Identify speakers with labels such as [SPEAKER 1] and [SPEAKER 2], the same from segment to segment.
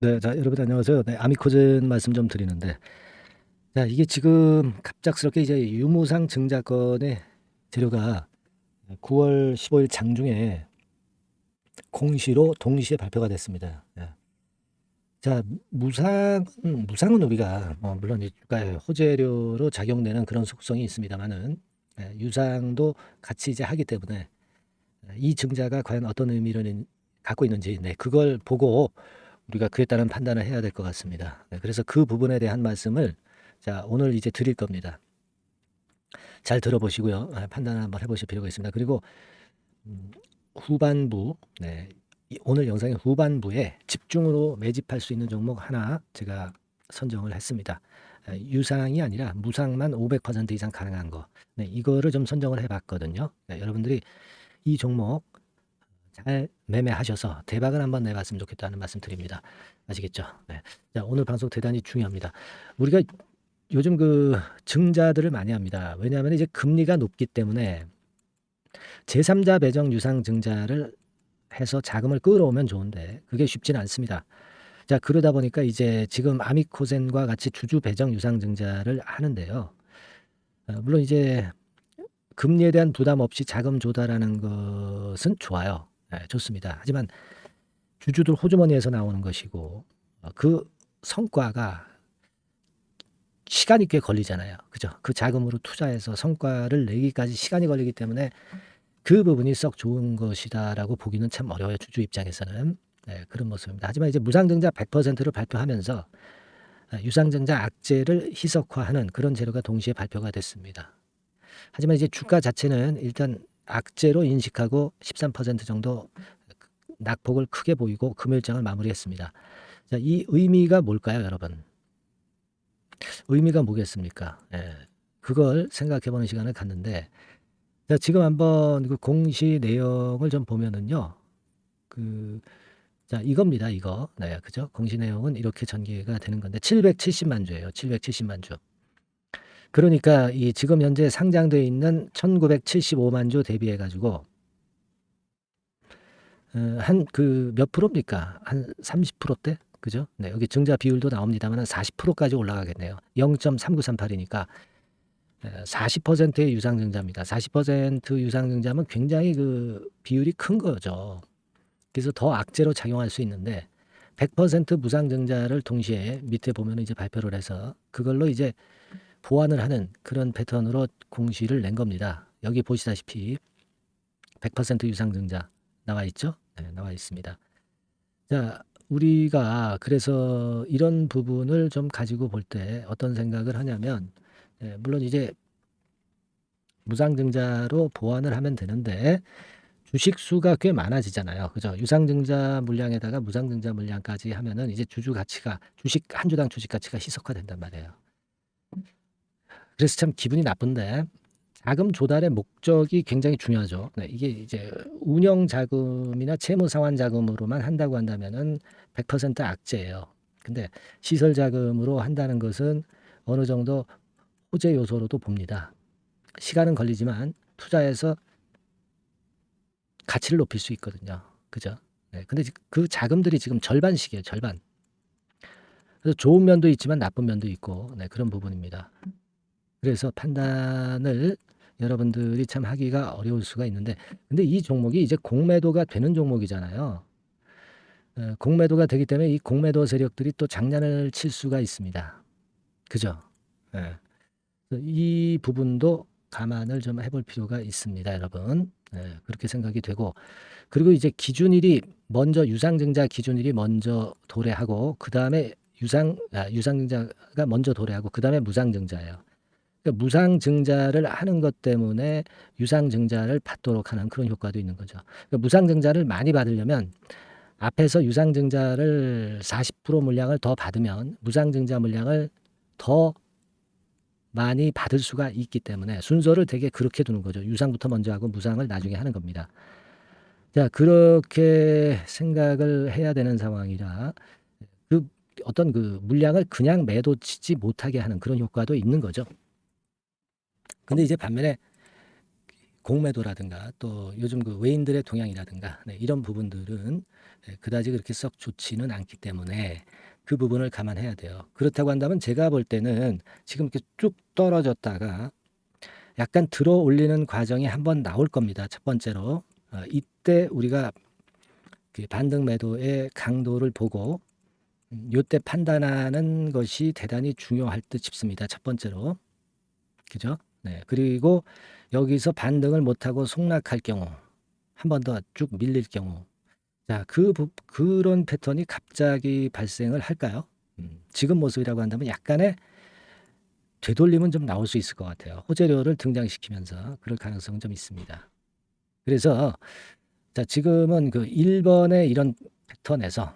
[SPEAKER 1] 네, 자, 여러분 안녕하세요. 네, 아미코젠 말씀 좀 드리는데, 자, 이게 지금 갑작스럽게 이제 유무상 증자권의 재료가 9월 15일 장중에 공시로 동시에 발표가 됐습니다. 예. 자, 무상은 우리가 물론 이 주가의 호재료로 작용되는 그런 속성이 있습니다만은 유상도 같이 이제 하기 때문에 이 증자가 과연 어떤 의미를 갖고 있는지, 네, 그걸 보고 우리가 그에 따른 판단을 해야 될 것 같습니다. 네, 그래서 그 부분에 대한 말씀을 자, 오늘 이제 드릴 겁니다. 잘 들어보시고요. 판단을 한번 해보실 필요가 있습니다. 그리고 후반부, 네, 오늘 영상의 후반부에 집중으로 매집할 수 있는 종목 하나 제가 선정을 했습니다. 유상이 아니라 무상만 500% 이상 가능한 거. 네, 이거를 좀 선정을 해봤거든요. 네, 여러분들이 이 종목 잘 매매하셔서 대박을 한번 내봤으면 좋겠다는 말씀 드립니다. 아시겠죠? 네. 자, 오늘 방송 대단히 중요합니다. 우리가 요즘 그 증자들을 많이 합니다. 왜냐하면 이제 금리가 높기 때문에 제3자 배정 유상 증자를 해서 자금을 끌어오면 좋은데 그게 쉽지는 않습니다. 자, 그러다 보니까 이제 지금 아미코젠과 같이 주주 배정 유상 증자를 하는데요. 물론 이제 금리에 대한 부담 없이 자금 조달하는 것은 좋아요. 네, 좋습니다. 하지만 주주들 호주머니에서 나오는 것이고 그 성과가 시간이 꽤 걸리잖아요. 그죠? 그 자금으로 투자해서 성과를 내기까지 시간이 걸리기 때문에 그 부분이 썩 좋은 것이다라고 보기는 참 어려워요. 주주 입장에서는. 네, 그런 모습입니다. 하지만 이제 무상증자 100%를 발표하면서 유상증자 악재를 희석화하는 그런 재료가 동시에 발표가 됐습니다. 하지만 이제 주가 자체는 일단 악재로 인식하고 13% 정도 낙폭을 크게 보이고 금요일장을 마무리했습니다. 자, 이 의미가 뭘까요, 여러분? 의미가 뭐겠습니까? 예, 그걸 생각해 보는 시간을 갖는데, 자, 지금 한번 그 공시 내용을 좀 보면은요, 자, 이겁니다, 이거. 네, 그죠? 공시 내용은 이렇게 전개가 되는 건데, 770만 주예요, 770만 주. 그러니까 이 지금 현재 상장되어 있는 1975만 주 대비해 가지고, 한 그 몇 프로입니까? 한 30%대? 그죠? 네, 여기 증자 비율도 나옵니다만 40%까지 올라가겠네요. 0.3938이니까 40%의 유상증자입니다. 40% 유상증자면 굉장히 그 비율이 큰 거죠. 그래서 더 악재로 작용할 수 있는데 100% 무상증자를 동시에 밑에 보면 이제 발표를 해서 그걸로 이제 보완을 하는 그런 패턴으로 공시를 낸 겁니다. 여기 보시다시피 100% 유상증자 나와 있죠? 네, 나와 있습니다. 자, 우리가 그래서 이런 부분을 좀 가지고 볼 때 어떤 생각을 하냐면, 물론 이제 무상증자로 보완을 하면 되는데 주식 수가 꽤 많아지잖아요. 그죠? 유상증자 물량에다가 무상증자 물량까지 하면은 이제 주주 가치가 주식 한 주당 주식 가치가 희석화된단 말이에요. 그래서 참 기분이 나쁜데 자금 조달의 목적이 굉장히 중요하죠. 네, 이게 이제 운영 자금이나 채무 상환 자금으로만 한다고 한다면은 100% 악재예요. 근데 시설 자금으로 한다는 것은 어느 정도 호재 요소로도 봅니다. 시간은 걸리지만 투자해서 가치를 높일 수 있거든요. 그죠? 네, 근데 그 자금들이 지금 절반씩이에요. 절반. 그래서 좋은 면도 있지만 나쁜 면도 있고 네, 그런 부분입니다. 그래서 판단을 여러분들이 참 하기가 어려울 수가 있는데 근데 이 종목이 이제 공매도가 되는 종목이잖아요. 공매도가 되기 때문에 이 공매도 세력들이 또 장난을 칠 수가 있습니다. 그죠? 예. 이 부분도 감안을 좀 해볼 필요가 있습니다, 여러분. 그렇게 생각이 되고 그리고 이제 기준일이 먼저 유상증자 기준일이 먼저 도래하고 그 다음에 유상증자가 먼저 도래하고 그 다음에 무상증자예요. 그러니까 무상증자를 하는 것 때문에 유상증자를 받도록 하는 그런 효과도 있는 거죠. 그러니까 무상증자를 많이 받으려면 앞에서 유상증자를 40% 물량을 더 받으면 무상증자 물량을 더 많이 받을 수가 있기 때문에 순서를 되게 그렇게 두는 거죠. 유상부터 먼저 하고 무상을 나중에 하는 겁니다. 자, 그렇게 생각을 해야 되는 상황이라 그 어떤 그 물량을 그냥 매도치지 못하게 하는 그런 효과도 있는 거죠. 근데 이제 반면에 공매도라든가 또 요즘 그 외인들의 동향이라든가 네, 이런 부분들은 그다지 그렇게 썩 좋지는 않기 때문에 그 부분을 감안해야 돼요. 그렇다고 한다면 제가 볼 때는 지금 이렇게 쭉 떨어졌다가 약간 들어 올리는 과정이 한번 나올 겁니다. 첫 번째로 이때 우리가 그 반등 매도의 강도를 보고 요때 판단하는 것이 대단히 중요할 듯 싶습니다. 첫 번째로. 그죠? 네. 그리고 여기서 반등을 못하고 속락할 경우, 한 번 더 쭉 밀릴 경우, 자, 그런 패턴이 갑자기 발생을 할까요? 지금 모습이라고 한다면 약간의 되돌림은 좀 나올 수 있을 것 같아요. 호재료를 등장시키면서 그럴 가능성은 좀 있습니다. 그래서 자, 지금은 그 1번의 이런 패턴에서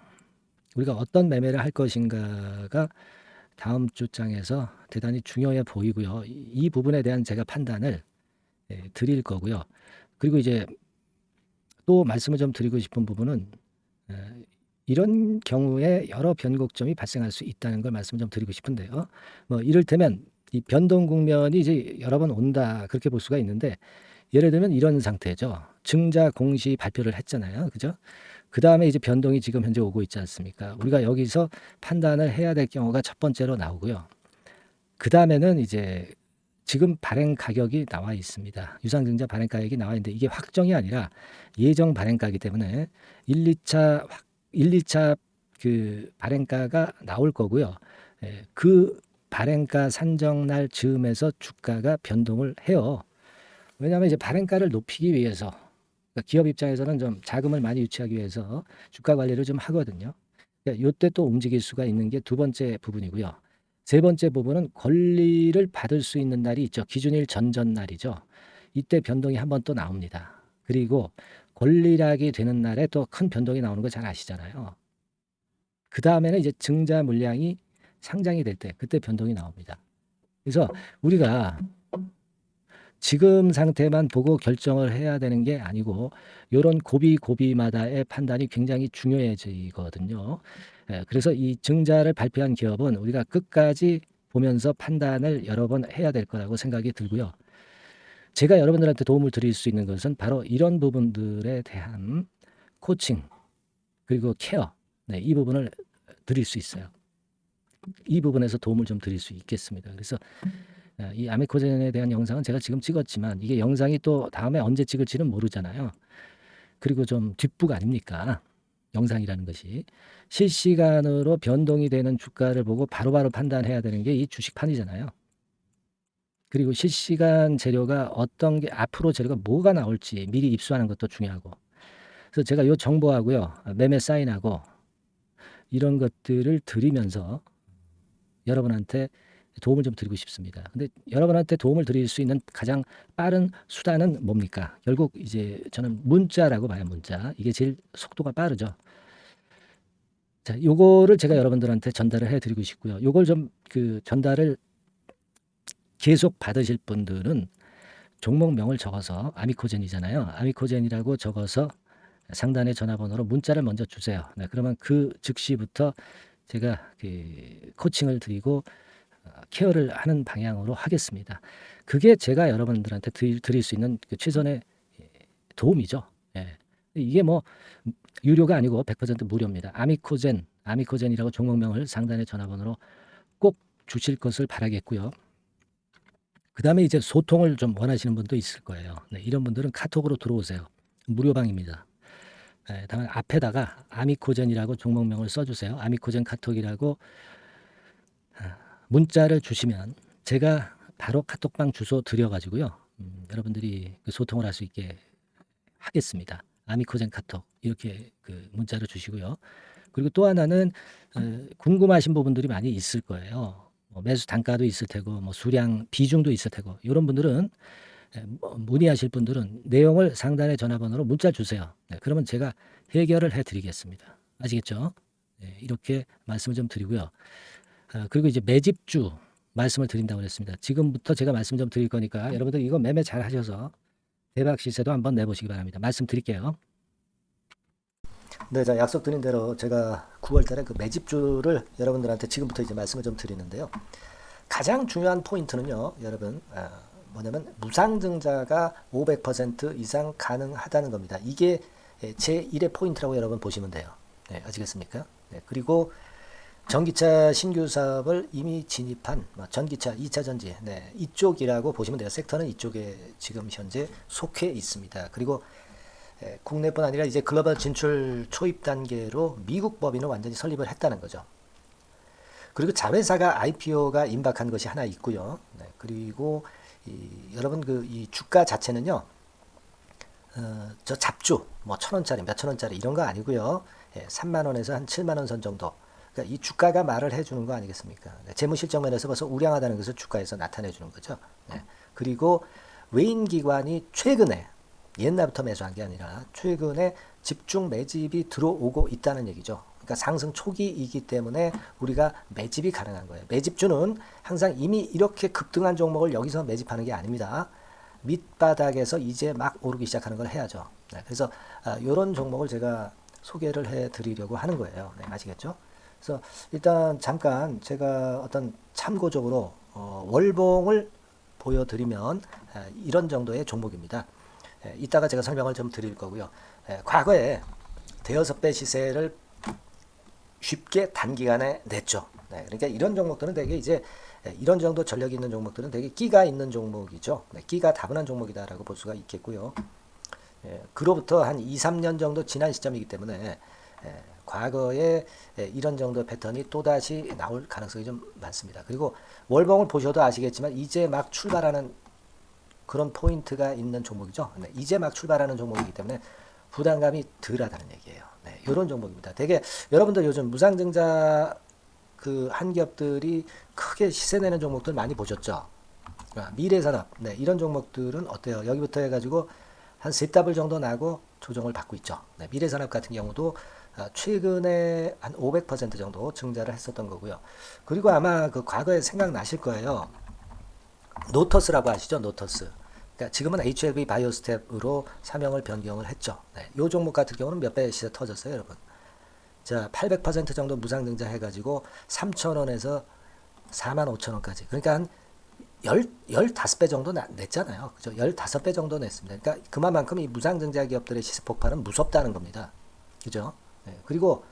[SPEAKER 1] 우리가 어떤 매매를 할 것인가가 다음 주 장에서 대단히 중요해 보이고요. 이 부분에 대한 제가 판단을 드릴 거고요. 그리고 이제 또 말씀을 좀 드리고 싶은 부분은 이런 경우에 여러 변곡점이 발생할 수 있다는 걸 말씀을 좀 드리고 싶은데요. 뭐 이를테면 이 변동 국면이 이제 여러 번 온다 그렇게 볼 수가 있는데 예를 들면 이런 상태죠. 증자 공시 발표를 했잖아요. 그죠? 그 다음에 이제 변동이 지금 현재 오고 있지 않습니까? 우리가 여기서 판단을 해야 될 경우가 첫 번째로 나오고요. 그 다음에는 이제 지금 발행 가격이 나와 있습니다. 유상증자 발행 가격이 나와 있는데 이게 확정이 아니라 예정 발행가이기 때문에 1, 2차 그 발행가가 나올 거고요. 그 발행가 산정날 즈음에서 주가가 변동을 해요. 왜냐하면 이제 발행가를 높이기 위해서 그러니까 기업 입장에서는 좀 자금을 많이 유치하기 위해서 주가 관리를 좀 하거든요. 이때 또 움직일 수가 있는 게 두 번째 부분이고요. 세 번째 부분은 권리를 받을 수 있는 날이 있죠. 기준일 전전날이죠. 이때 변동이 한 번 또 나옵니다. 그리고 권리락이 되는 날에 또 큰 변동이 나오는 거 잘 아시잖아요. 그 다음에는 이제 증자 물량이 상장이 될 때 그때 변동이 나옵니다. 그래서 우리가 지금 상태만 보고 결정을 해야 되는 게 아니고 이런 고비마다의 판단이 굉장히 중요해지거든요. 그래서 이 증자를 발표한 기업은 우리가 끝까지 보면서 판단을 여러 번 해야 될 거라고 생각이 들고요. 제가 여러분들한테 도움을 드릴 수 있는 것은 바로 이런 부분들에 대한 코칭 그리고 케어 이 부분을 드릴 수 있어요. 이 부분에서 도움을 좀 드릴 수 있겠습니다. 그래서 이 아미코젠에 대한 영상은 제가 지금 찍었지만 이게 영상이 또 다음에 언제 찍을지는 모르잖아요. 그리고 좀 뒷북 아닙니까? 영상이라는 것이 실시간으로 변동이 되는 주가를 보고 바로바로 판단해야 되는 게 이 주식판이잖아요. 그리고 실시간 재료가 어떤 게 앞으로 재료가 뭐가 나올지 미리 입수하는 것도 중요하고 그래서 제가 이 정보하고요 매매 사인하고 이런 것들을 드리면서 여러분한테 도움을 좀 드리고 싶습니다. 근데 여러분한테 도움을 드릴 수 있는 가장 빠른 수단은 뭡니까? 결국 이제 저는 문자라고 봐요. 문자. 이게 제일 속도가 빠르죠. 자, 요거를 제가 여러분들한테 전달을 해 드리고 싶고요. 요걸 좀 그 전달을 계속 받으실 분들은 종목명을 적어서 아미코젠이잖아요. 아미코젠이라고 적어서 상단의 전화번호로 문자를 먼저 주세요. 네, 그러면 그 즉시부터 제가 그 코칭을 드리고 케어를 하는 방향으로 하겠습니다. 그게 제가 여러분들한테 드릴 수 있는 그 최선의 도움이죠. 예. 이게 뭐 유료가 아니고 100% 무료입니다. 아미코젠이라고 종목명을 상단의 전화번호로 꼭 주실 것을 바라겠고요. 그 다음에 이제 소통을 좀 원하시는 분도 있을 거예요. 네, 이런 분들은 카톡으로 들어오세요. 무료방입니다. 다만 앞에다가 아미코젠이라고 종목명을 써주세요. 아미코젠 카톡이라고 문자를 주시면 제가 바로 카톡방 주소 드려가지고요. 여러분들이 그 소통을 할 수 있게 하겠습니다. 아미코젠 카톡 이렇게 그 문자를 주시고요. 그리고 또 하나는 궁금하신 부분들이 많이 있을 거예요. 뭐 매수 단가도 있을 테고 뭐 수량 비중도 있을 테고 이런 분들은 문의하실 분들은 내용을 상단의 전화번호로 문자 주세요. 네, 그러면 제가 해결을 해드리겠습니다. 아시겠죠? 네, 이렇게 말씀을 좀 드리고요. 그리고 이제 매집주 말씀을 드린다고 그랬습니다. 지금부터 제가 말씀 좀 드릴 거니까 여러분들 이거 매매 잘 하셔서 대박 시세도 한번 내보시기 바랍니다. 말씀 드릴게요. 네, 자 약속드린 대로 제가 9월달에 그 매집주를 여러분들한테 지금부터 이제 말씀을 좀 드리는데요. 가장 중요한 포인트는요, 여러분 뭐냐면 무상증자가 500% 이상 가능하다는 겁니다. 이게 제 1의 포인트라고 여러분 보시면 돼요. 네, 아시겠습니까? 네, 그리고 전기차 신규 사업을 이미 진입한 전기차 2차 전지 네, 이쪽이라고 보시면 돼요. 섹터는 이쪽에 지금 현재 속해 있습니다. 그리고 국내뿐 아니라 이제 글로벌 진출 초입 단계로 미국 법인을 완전히 설립을 했다는 거죠. 그리고 자회사가 IPO가 임박한 것이 하나 있고요. 네, 그리고 여러분 그 이 주가 자체는요. 저 잡주 뭐 1,000원짜리 몇 천 원짜리 이런 거 아니고요. 3만 원에서 한 7만 원 선 정도. 그러니까 이 주가가 말을 해주는 거 아니겠습니까? 네, 재무실적 면에서 벌써 우량하다는 것을 주가에서 나타내 주는 거죠. 네, 그리고 외인 기관이 최근에 옛날부터 매수한 게 아니라 최근에 집중 매집이 들어오고 있다는 얘기죠. 그러니까 상승 초기이기 때문에 우리가 매집이 가능한 거예요. 매집주는 항상 이미 이렇게 급등한 종목을 여기서 매집하는 게 아닙니다. 밑바닥에서 이제 막 오르기 시작하는 걸 해야죠. 네, 그래서 이런 종목을 제가 소개를 해드리려고 하는 거예요. 네, 아시겠죠? 그래서 일단 잠깐 제가 어떤 참고적으로 월봉을 보여드리면 이런 정도의 종목입니다. 이따가 제가 설명을 좀 드릴 거고요. 과거에 대여섯 배 시세를 쉽게 단기간에 냈죠. 네, 그러니까 이런 종목들은 되게 이제 이런 정도 전력이 있는 종목들은 되게 끼가 있는 종목이죠. 네, 끼가 다분한 종목이다라고 볼 수가 있겠고요. 그로부터 한 2, 3년 정도 지난 시점이기 때문에 과거에 이런 정도 패턴이 또다시 나올 가능성이 좀 많습니다. 그리고 월봉을 보셔도 아시겠지만 이제 막 출발하는 그런 포인트가 있는 종목이죠. 네, 이제 막 출발하는 종목이기 때문에 부담감이 덜하다는 얘기예요. 네, 이런 종목입니다. 되게 여러분들 요즘 무상증자 그 한기업들이 크게 시세 내는 종목들 많이 보셨죠? 미래산업, 네, 이런 종목들은 어때요? 여기부터 해가지고 한 세 더블 정도 나고 조정을 받고 있죠. 네, 미래산업 같은 경우도 최근에 한 500% 정도 증자를 했었던 거고요. 그리고 아마 그 과거에 생각나실 거예요. 노터스라고 아시죠? 노터스. 그러니까 지금은 HLB 바이오스텝으로 사명을 변경을 했죠. 네, 이 종목 같은 경우는 몇 배 시세 터졌어요, 여러분. 자, 800% 정도 무상증자 해가지고 3,000원에서 45,000원까지. 그러니까 한 15배 정도 냈잖아요. 그죠? 15배 정도 냈습니다. 그러니까 그만큼 이 무상증자 기업들의 시세 폭발은 무섭다는 겁니다. 그죠? 네, 그리고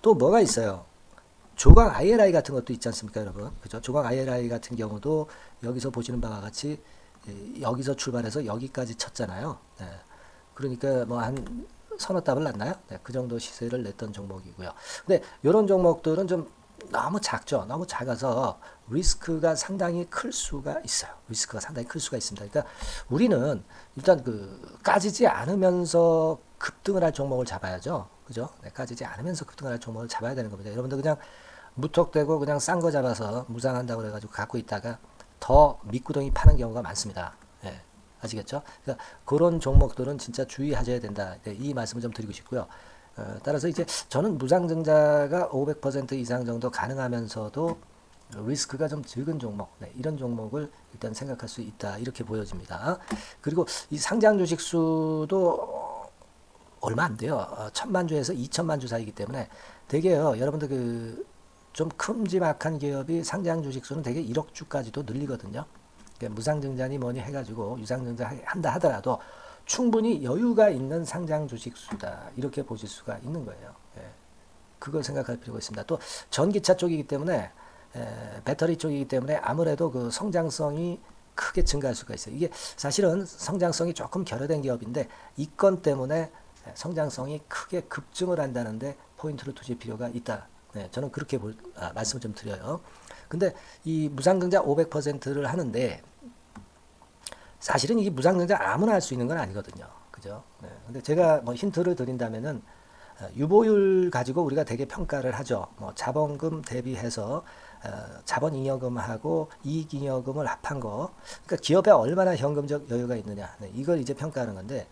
[SPEAKER 1] 또 뭐가 있어요? 조강 ILI 같은 것도 있지 않습니까, 여러분? 그죠? 조강 ILI 같은 경우도 여기서 보시는 바와 같이 여기서 출발해서 여기까지 쳤잖아요. 네. 그러니까 뭐 한 서너 답을 났나요? 네, 그 정도 시세를 냈던 종목이고요. 근데 이런 종목들은 좀 너무 작죠. 너무 작아서 리스크가 상당히 클 수가 있어요. 리스크가 상당히 클 수가 있습니다. 그러니까 우리는 일단 그 까지지 않으면서 급등을 할 종목을 잡아야죠. 그죠? 네, 까지지 않으면서 급등을 할 종목을 잡아야 되는 겁니다. 여러분들 그냥 무턱대고 그냥 싼 거 잡아서 무상한다고 그래가지고 갖고 있다가 더 밑구덩이 파는 경우가 많습니다. 예, 아시겠죠? 그러니까 그런 종목들은 진짜 주의하셔야 된다. 네, 이 말씀을 좀 드리고 싶고요. 따라서 이제 저는 무상증자가 500% 이상 정도 가능하면서도 리스크가 좀 적은 종목, 네, 이런 종목을 일단 생각할 수 있다. 이렇게 보여집니다. 그리고 이 상장 주식 수도 얼마 안 돼요. 1,000만 주에서 2천만 주 사이기 때문에 되게요. 여러분들 그 좀 큼지막한 기업이 상장 주식 수는 되게 1억 주까지도 늘리거든요. 그러니까 무상증자니 뭐니 해가지고 유상증자 한다 하더라도 충분히 여유가 있는 상장 주식 수다. 이렇게 보실 수가 있는 거예요. 예. 그걸 생각할 필요가 있습니다. 또 전기차 쪽이기 때문에 배터리 쪽이기 때문에 아무래도 그 성장성이 크게 증가할 수가 있어요. 이게 사실은 성장성이 조금 결여된 기업인데 이 건 때문에 성장성이 크게 급증을 한다는데 포인트를 두실 필요가 있다. 네, 저는 그렇게 말씀을 좀 드려요. 근데 이 무상증자 500%를 하는데 사실은 이 무상증자 아무나 할 수 있는 건 아니거든요. 그죠? 네, 근데 제가 뭐 힌트를 드린다면은 유보율 가지고 우리가 되게 평가를 하죠. 뭐 자본금 대비해서 자본잉여금하고 이익잉여금을 합한 거. 그러니까 기업에 얼마나 현금적 여유가 있느냐. 네, 이걸 이제 평가하는 건데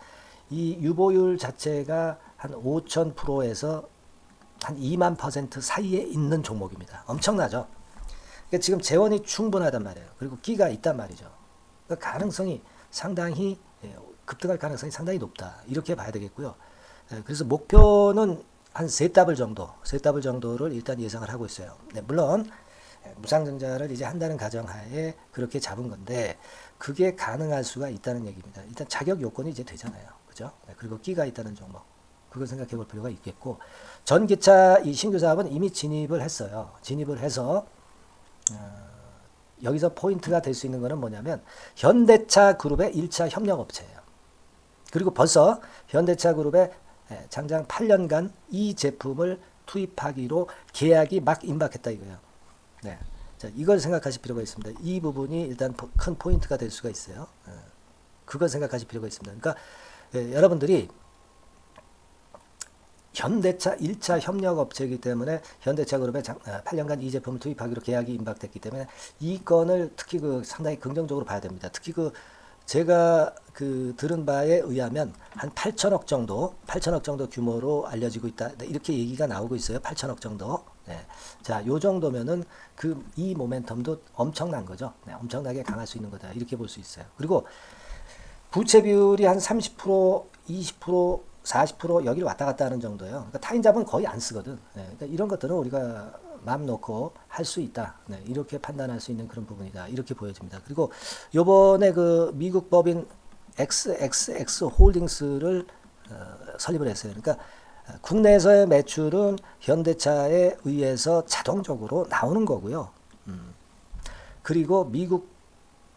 [SPEAKER 1] 이 유보율 자체가 한 5,000%에서 한 2만% 사이에 있는 종목입니다. 엄청나죠? 그러니까 지금 재원이 충분하단 말이에요. 그리고 끼가 있단 말이죠. 그러니까 가능성이 상당히 급등할 가능성이 상당히 높다. 이렇게 봐야 되겠고요. 그래서 목표는 한 세 더블 정도를 일단 예상을 하고 있어요. 네, 물론 무상증자를 이제 한다는 가정하에 그렇게 잡은 건데 그게 가능할 수가 있다는 얘기입니다. 일단 자격 요건이 이제 되잖아요. 그죠? 네, 그리고 끼가 있다는 종목. 그걸 생각해 볼 필요가 있겠고, 전기차 이 신규 사업은 이미 진입을 했어요. 진입을 해서 여기서 포인트가 될 수 있는 거는 뭐냐면 현대차 그룹의 1차 협력업체예요. 그리고 벌써 현대차 그룹의 장장 8년간 이 제품을 투입하기로 계약이 막 임박했다 이거예요. 네. 자, 이걸 생각하실 필요가 있습니다. 이 부분이 일단 큰 포인트가 될 수가 있어요. 그걸 생각하실 필요가 있습니다. 그러니까 여러분들이 현대차 1차 협력업체이기 때문에 현대차 그룹에 8년간 이 제품을 투입하기로 계약이 임박됐기 때문에 이 건을 특히 상당히 긍정적으로 봐야 됩니다. 특히 제가 들은 바에 의하면 한 8천억 정도 규모로 알려지고 있다. 이렇게 얘기가 나오고 있어요. 8천억 정도. 네. 자, 요 정도면은 이 모멘텀도 엄청난 거죠. 네, 엄청나게 강할 수 있는 거다. 이렇게 볼 수 있어요. 그리고 부채 비율이 한 30%, 20%, 40% 여기를 왔다 갔다 하는 정도예요. 그러니까 타인자본 거의 안 쓰거든. 네, 그러니까 이런 것들은 우리가 마음 놓고 할 수 있다. 네, 이렇게 판단할 수 있는 그런 부분이다. 이렇게 보여집니다. 그리고 요번에 미국 법인 XXX 홀딩스를 설립을 했어요. 그러니까 국내에서의 매출은 현대차에 의해서 자동적으로 나오는 거고요. 그리고 미국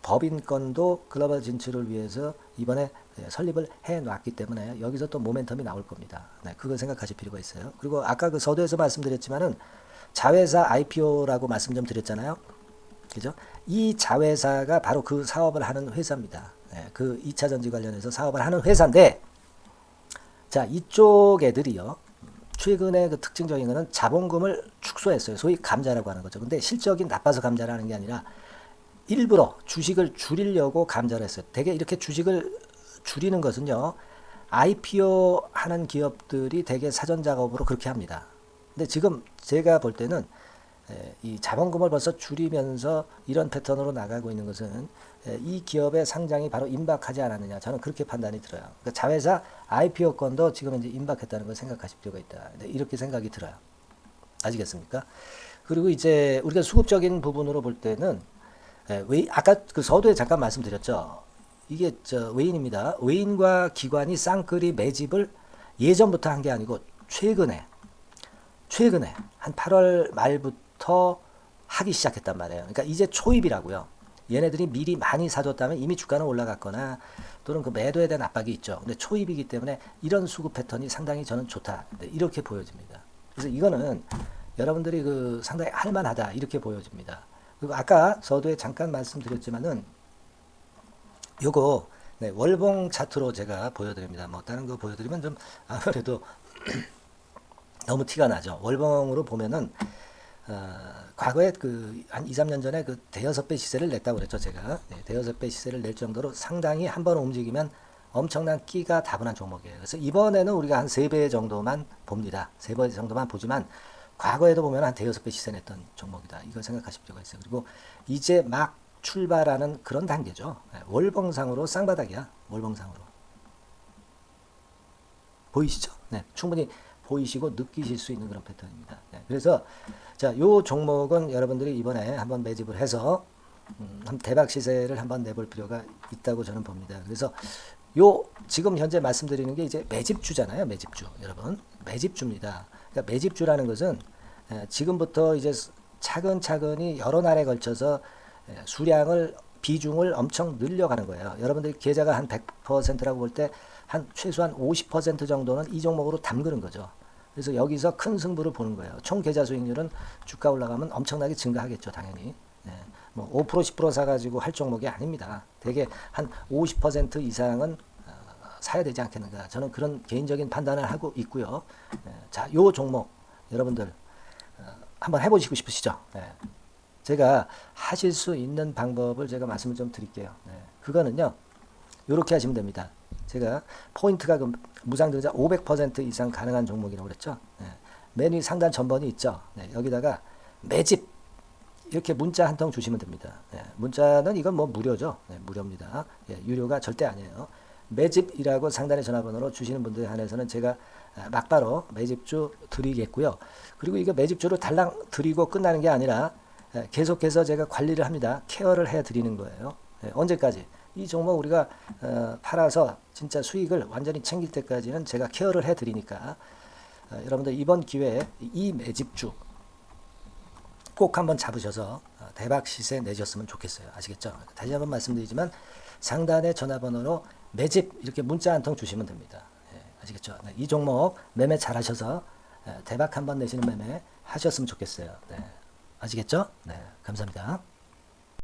[SPEAKER 1] 법인권도 글로벌 진출을 위해서 이번에 설립을 해놨기 때문에 여기서 또 모멘텀이 나올 겁니다. 네, 그걸 생각하실 필요가 있어요. 그리고 아까 서두에서 말씀드렸지만은 자회사 IPO라고 말씀 좀 드렸잖아요. 그죠? 이 자회사가 바로 그 사업을 하는 회사입니다. 네, 그 2차 전지 관련해서 사업을 하는 회사인데, 자, 이쪽 애들이요. 최근에 특징적인 거는 자본금을 축소했어요. 소위 감자라고 하는 거죠. 근데 실적이 나빠서 감자를 하는 게 아니라 일부러 주식을 줄이려고 감자를 했어요. 되게 이렇게 주식을 줄이는 것은요, IPO 하는 기업들이 되게 사전 작업으로 그렇게 합니다. 근데 지금 제가 볼 때는 이 자본금을 벌써 줄이면서 이런 패턴으로 나가고 있는 것은 이 기업의 상장이 바로 임박하지 않았느냐, 저는 그렇게 판단이 들어요. 그러니까 자회사 IPO 건도 지금 이제 임박했다는 걸 생각하실 필요가 있다. 이렇게 생각이 들어요. 아시겠습니까? 그리고 이제 우리가 수급적인 부분으로 볼 때는 아까 서두에 잠깐 말씀드렸죠. 이게 외인입니다. 외인과 기관이 쌍끌이 매집을 예전부터 한 게 아니고 최근에 한 8월 말부터 하기 시작했단 말이에요. 그러니까 이제 초입이라고요. 얘네들이 미리 많이 사줬다면 이미 주가는 올라갔거나 또는 매도에 대한 압박이 있죠. 근데 초입이기 때문에 이런 수급 패턴이 상당히 저는 좋다. 이렇게 보여집니다. 그래서 이거는 여러분들이 상당히 할만하다. 이렇게 보여집니다. 그리고 아까 서두에 잠깐 말씀드렸지만은 요거 월봉 차트로 제가 보여드립니다. 뭐 다른 거 보여드리면 좀 아무래도 너무 티가 나죠. 월봉으로 보면은 과거에 한 2, 3년 전에 대여섯 배 시세를 냈다고 그랬죠. 제가 대여섯 배 시세를 낼 정도로 상당히 한번 움직이면 엄청난 끼가 다분한 종목이에요. 그래서 이번에는 우리가 한 3배 정도만 봅니다. 3배 정도만 보지만 과거에도 보면 한 대여섯 배 시세 냈던 종목이다. 이걸 생각하실 필요가 있어요. 그리고 이제 막 출발하는 그런 단계죠. 월봉상으로 쌍바닥이야. 월봉상으로. 보이시죠? 네, 충분히 보이시고 느끼실 수 있는 그런 패턴입니다. 네, 그래서 자, 요 종목은 여러분들이 이번에 한번 매집을 해서 대박 시세를 한번 내볼 필요가 있다고 저는 봅니다. 그래서 지금 현재 말씀드리는 게 이제 매집주잖아요. 매집주. 여러분. 매집주입니다. 그러니까 매집주라는 것은 지금부터 이제 차근차근히 여러 날에 걸쳐서 비중을 엄청 늘려가는 거예요. 여러분들 계좌가 한 100%라고 볼 때 한 최소한 50% 정도는 이 종목으로 담그는 거죠. 그래서 여기서 큰 승부를 보는 거예요. 총 계좌 수익률은 주가 올라가면 엄청나게 증가하겠죠, 당연히. 네. 뭐 5%, 10% 사가지고 할 종목이 아닙니다. 되게 한 50% 이상은 사야 되지 않겠는가. 저는 그런 개인적인 판단을 하고 있고요. 네. 자, 요 종목 여러분들 한번 해보시고 싶으시죠? 네. 제가 하실 수 있는 방법을 제가 말씀을 좀 드릴게요. 네. 그거는요, 이렇게 하시면 됩니다. 제가 포인트가 무상증자 500% 이상 가능한 종목이라고 그랬죠. 네. 맨 위 상단 전번이 있죠. 네. 여기다가 매집 이렇게 문자 한 통 주시면 됩니다. 네. 문자는 이건 뭐 무료죠. 네. 무료입니다. 예, 유료가 절대 아니에요. 매집이라고 상단의 전화번호로 주시는 분들에 한해서는 제가 막바로 매집주 드리겠고요. 그리고 이거 매집주를 달랑 드리고 끝나는 게 아니라 계속해서 제가 관리를 합니다. 케어를 해 드리는 거예요. 언제까지? 이 종목 우리가 팔아서 진짜 수익을 완전히 챙길 때까지는 제가 케어를 해드리니까 여러분들 이번 기회에 이 매집주 꼭 한번 잡으셔서 대박 시세 내셨으면 좋겠어요. 아시겠죠? 다시 한번 말씀드리지만 상단의 전화번호로 매집 이렇게 문자 한 통 주시면 됩니다. 예, 아시겠죠? 네, 이 종목 매매 잘하셔서 대박 한번 내시는 매매 하셨으면 좋겠어요. 네, 아시겠죠? 네, 감사합니다.